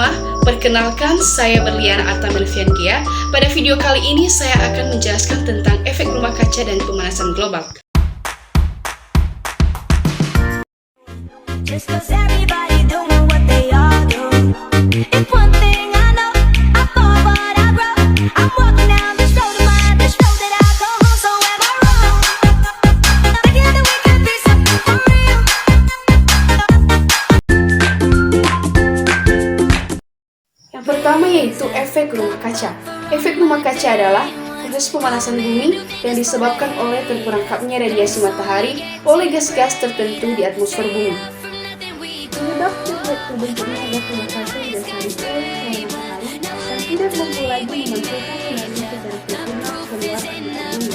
semua, perkenalkan saya Berliana Artamelviangia. Pada video kali ini saya akan menjelaskan tentang efek rumah kaca dan pemanasan global. Yang pertama yaitu efek rumah kaca. Efek rumah kaca adalah proses pemanasan bumi yang disebabkan oleh terperangkapnya radiasi matahari oleh gas-gas tertentu di atmosfer bumi. Penyebab terbentuknya gas rumah kaca didasari oleh cahaya matahari dan tidak mampu lagi memantulkan sinarnya secara sempurna keluar atmosfer bumi.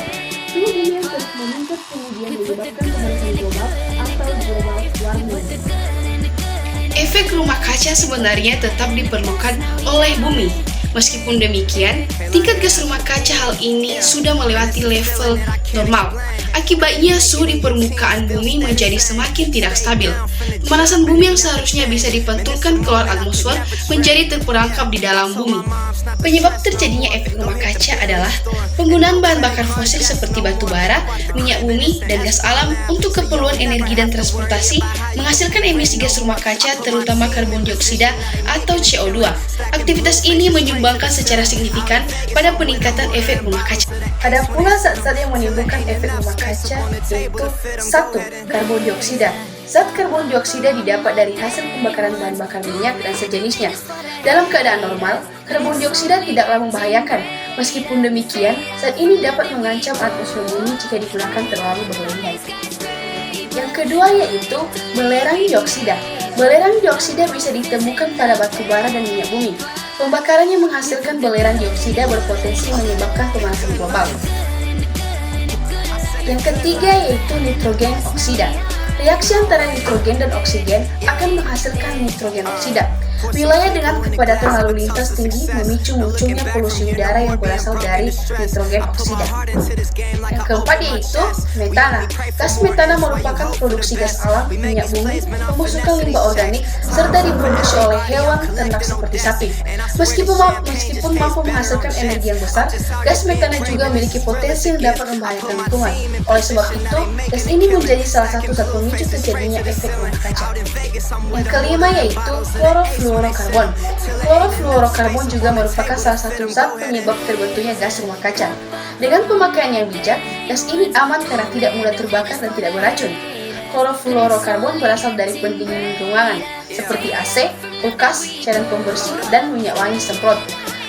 Suhu bumi yang terus meningkat kemudian menyebabkan pemanasan global atau global warming. Efek rumah kaca sebenarnya tetap diperlukan oleh bumi. Meskipun demikian, tingkat gas rumah kaca hal ini sudah melewati level normal. Akibatnya, suhu di permukaan bumi menjadi semakin tidak stabil. Pemanasan bumi yang seharusnya bisa dipantulkan keluar atmosfer menjadi terperangkap di dalam bumi. Penyebab terjadinya efek rumah kaca adalah penggunaan bahan bakar fosil seperti batu bara, minyak bumi, dan gas alam untuk keperluan energi dan transportasi menghasilkan emisi gas rumah kaca terutama karbon dioksida atau CO2. Aktivitas ini menyumbangkan secara signifikan pada peningkatan efek rumah kaca. Ada pula zat-zat yang menimbulkan efek rumah kaca, yaitu 1. Karbon dioksida. Zat karbon dioksida didapat dari hasil pembakaran bahan bakar minyak dan sejenisnya. Dalam keadaan normal, karbon dioksida tidaklah membahayakan. Meskipun demikian, zat ini dapat mengancam atmosfer bumi jika digunakan terlalu berlebihan. Yang kedua yaitu belerang dioksida. Belerang dioksida bisa ditemukan pada batu bara dan minyak bumi. Pembakarannya menghasilkan belerang dioksida berpotensi menyebabkan pemanasan global. Yang ketiga yaitu nitrogen oksida. Reaksi antara nitrogen dan oksigen akan menghasilkan nitrogen oksida. Wilayah dengan kepadatan lalu lintas tinggi memicu munculnya polusi udara yang berasal dari nitrogen oksida. Yang keempat yaitu metana. Gas metana merupakan produksi gas alam, minyak bumi, pembusukan limbah organik, serta diproduksi oleh hewan ternak seperti sapi. Meskipun mampu menghasilkan energi yang besar, gas metana juga memiliki potensi yang dapat membahayakan lingkungan. Oleh sebab itu, gas ini menjadi salah satu zat pemicu terjadinya efek rumah kaca. Yang kelima yaitu klorofluorokarbon. Klorofluorokarbon juga merupakan salah satu zat penyebab terbentuknya gas rumah kaca. Dengan pemakaian yang bijak, gas ini aman karena tidak mudah terbakar dan tidak beracun. Klorofluorokarbon berasal dari pendingin ruangan, seperti AC, kulkas, cairan pembersih, dan minyak wangi semprot.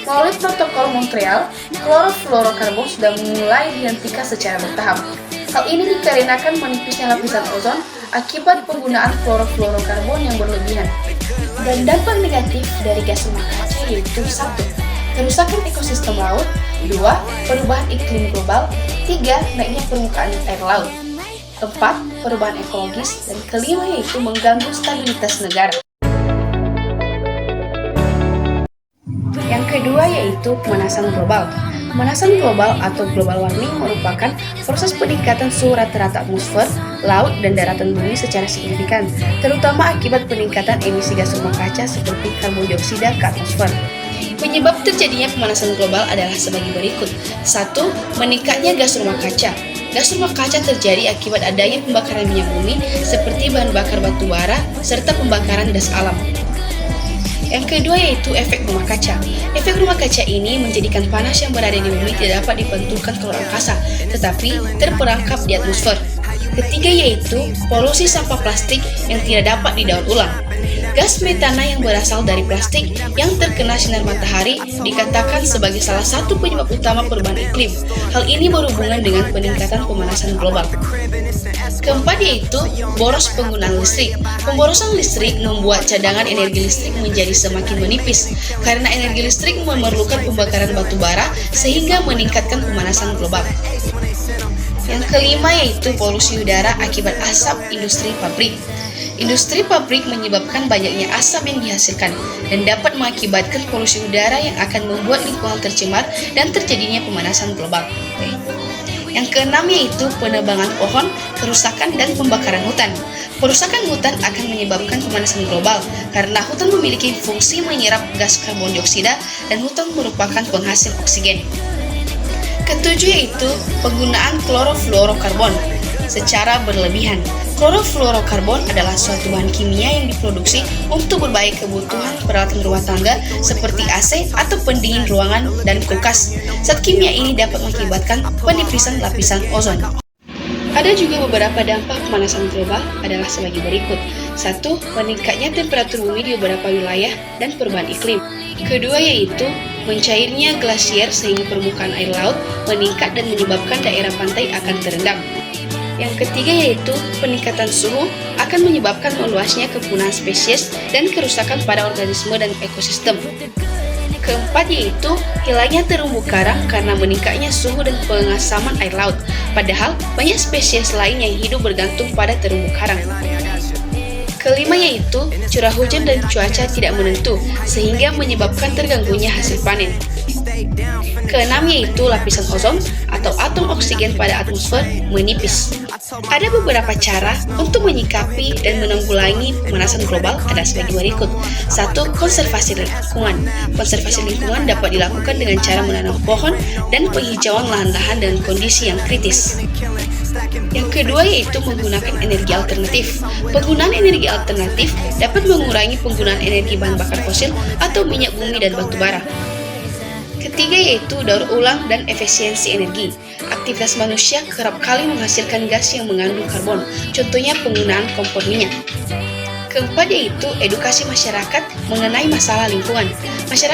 Melalui protokol Montreal, klorofluorokarbon sudah mulai dihentikan secara bertahap. Hal ini dikarenakan menipisnya lapisan ozon akibat penggunaan klorofluorokarbon yang berlebihan. Dan dampak negatif dari gas rumah kaca yaitu 1. Kerusakan ekosistem laut, 2. Perubahan iklim global, 3. Naiknya permukaan air laut, 4. Perubahan ekologis, dan kelima yaitu mengganggu stabilitas negara. Yang kedua yaitu pemanasan global. Pemanasan global atau global warming merupakan proses peningkatan suhu rata-rata atmosfer, laut, dan daratan bumi secara signifikan, terutama akibat peningkatan emisi gas rumah kaca seperti karbon dioksida ke atmosfer. Penyebab terjadinya pemanasan global adalah sebagai berikut. 1. Meningkatnya gas rumah kaca. Gas rumah kaca terjadi akibat adanya pembakaran minyak bumi seperti bahan bakar batu bara serta pembakaran gas alam. Yang kedua yaitu efek rumah kaca. Efek rumah kaca ini menjadikan panas yang berada di bumi tidak dapat dipantulkan ke luar angkasa, tetapi terperangkap di atmosfer. Ketiga yaitu polusi sampah plastik yang tidak dapat didaur ulang. Gas metana yang berasal dari plastik yang terkena sinar matahari dikatakan sebagai salah satu penyebab utama perubahan iklim. Hal ini berhubungan dengan peningkatan pemanasan global. Keempat yaitu boros penggunaan listrik. Pemborosan listrik membuat cadangan energi listrik menjadi semakin menipis karena energi listrik memerlukan pembakaran batu bara sehingga meningkatkan pemanasan global. Yang kelima yaitu polusi udara akibat asap industri pabrik. Industri pabrik menyebabkan banyaknya asap yang dihasilkan dan dapat mengakibatkan polusi udara yang akan membuat lingkungan tercemar dan terjadinya pemanasan global. Yang keenam yaitu penebangan pohon, kerusakan dan pembakaran hutan. Perusakan hutan akan menyebabkan pemanasan global karena hutan memiliki fungsi menyerap gas karbon dioksida dan hutan merupakan penghasil oksigen. Ketujuh yaitu penggunaan klorofluorokarbon secara berlebihan. Klorofluorokarbon adalah suatu bahan kimia yang diproduksi untuk berbagai kebutuhan peralatan rumah tangga seperti AC atau pendingin ruangan dan kulkas. Zat kimia ini dapat mengakibatkan penipisan lapisan ozon. Ada juga beberapa dampak pemanasan global adalah sebagai berikut. 1. Meningkatnya temperatur bumi di beberapa wilayah dan perubahan iklim. Kedua yaitu mencairnya glasier sehingga permukaan air laut meningkat dan menyebabkan daerah pantai akan terendam. Yang ketiga yaitu peningkatan suhu akan menyebabkan meluasnya kepunahan spesies dan kerusakan pada organisme dan ekosistem. Keempat yaitu hilangnya terumbu karang karena meningkatnya suhu dan pengasaman air laut, padahal banyak spesies lain yang hidup bergantung pada terumbu karang. Kelima yaitu curah hujan dan cuaca tidak menentu sehingga menyebabkan terganggunya hasil panen. Keenam yaitu lapisan ozon atau atom oksigen pada atmosfer menipis. Ada beberapa cara untuk menyikapi dan menanggulangi pemanasan global ada sebagai berikut. 1. Konservasi lingkungan. Konservasi lingkungan dapat dilakukan dengan cara menanam pohon dan penghijauan lahan-lahan dengan kondisi yang kritis. Yang kedua yaitu menggunakan energi alternatif. Penggunaan energi alternatif dapat mengurangi penggunaan energi bahan bakar fosil atau minyak bumi dan batu bara. Ketiga yaitu daur ulang dan efisiensi energi. Aktivitas manusia kerap kali menghasilkan gas yang mengandung karbon, contohnya penggunaan kompor minyak. Keempat yaitu edukasi masyarakat mengenai masalah lingkungan. Masyarakat